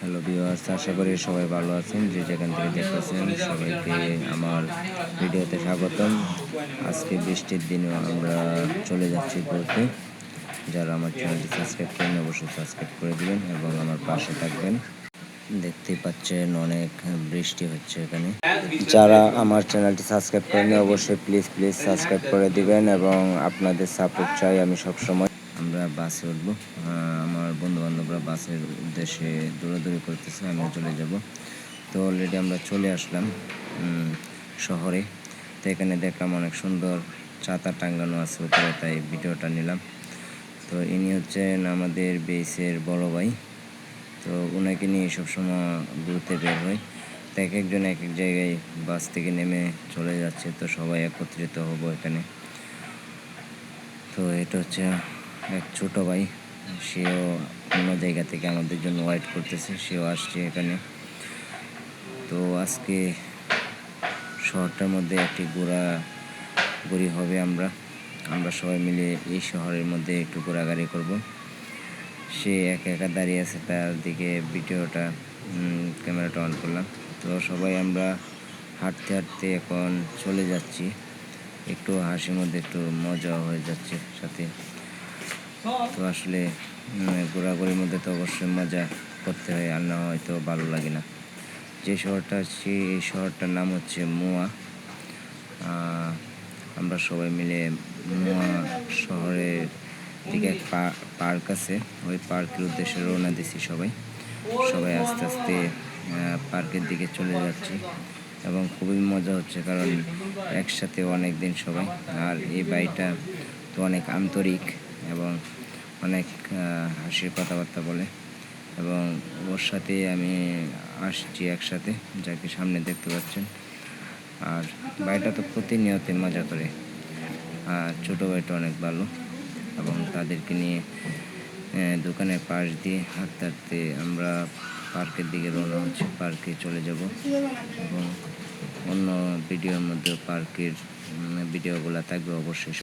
Hello viewers, আশা করি সবাই ভালো আছেন। যে যেখান থেকে দেখতেছেন সবাইকে আমার ভিডিওতে স্বাগতম। আজকে বৃষ্টির দিনেও আমরা চলে যাচ্ছি ঘুরতে। যারা আমার চ্যানেলটি সাবস্ক্রাইব করেন অবশ্যই সাবস্ক্রাইব করে দিবেন এবং আমার পাশে থাকবেন। দেখতেই পাচ্ছেন অনেক বৃষ্টি হচ্ছে এখানে। যারা আমার চ্যানেলটি সাবস্ক্রাইব করেন অবশ্যই প্লিজ সাবস্ক্রাইব করে দিবেন এবং আপনাদের সাপোর্ট চাই আমি সবসময়। আমরা বাসে উঠব, আমার বন্ধুবান্ধবরা বাসের উদ্দেশ্যে দৌড়াদৌড়ি করতেছে, আমিও চলে যাব। তো অলরেডি আমরা চলে আসলাম শহরে। তো এখানে দেখলাম অনেক সুন্দর ছাতা টাঙ্গানো আছে উপরে, তাই ভিডিওটা নিলাম। তো ইনি হচ্ছেন আমাদের বেসের বড় ভাই। তো ওনাকে নিয়ে সবসময় ঘুরতে বের হয়। তো এক একজন এক এক জায়গায় বাস থেকে নেমে চলে যাচ্ছে, তো সবাই একত্রিত হব এখানে। তো এটা হচ্ছে এক ছোট ভাই, সেও অন্য জায়গা থেকে আমাদের জন্য ওয়েট করতেছে, সেও আসছে এখানে। তো আজকে শহরটার মধ্যে একটি ঘোরাঘুরি হবে। আমরা সবাই মিলে এই শহরের মধ্যে একটু ঘোরাঘুরি করব। সে একা একা দাঁড়িয়ে আছে, তার দিকে ভিডিওটা ক্যামেরাটা অন করলাম। তো সবাই আমরা হাঁটতে হাঁটতে এখন চলে যাচ্ছি। একটু হাসির মধ্যে একটু মজা হয়ে যাচ্ছে সাথে। তো আসলে ঘোরাঘুরির মধ্যে তো অবশ্যই মজা করতে হয়, আর না হয়তো ভালো লাগে না। যে শহরটা আসছি এই শহরটার নাম হচ্ছে মুয়া। আমরা সবাই মিলে মুয়া শহরের দিকে এক পার্ক আছে, ওই পার্কের উদ্দেশ্যে রওনা দিছি সবাই আস্তে আস্তে পার্কের দিকে চলে যাচ্ছি এবং খুবই মজা হচ্ছে, কারণ একসাথে অনেক দিন সবাই। আর এই বাড়িটা তো অনেক আন্তরিক এবং অনেক হাসির কথাবার্তা বলে, এবং ওর সাথে আমি আসছি একসাথে, যাকে সামনে দেখতে পাচ্ছেন। আর ভাইটা তো প্রতিনিয়তই মজা করে, আর ছোটো ভাইটা অনেক ভালো, এবং তাদেরকে নিয়ে দোকানের পাশ দিয়ে হাঁটতে হাঁটতে আমরা পার্কের দিকে রওনা হচ্ছি। পার্কে চলে যাব এবং অন্য ভিডিওর মধ্যে পার্কের ভিডিওগুলো থাকবে অবশ্যই।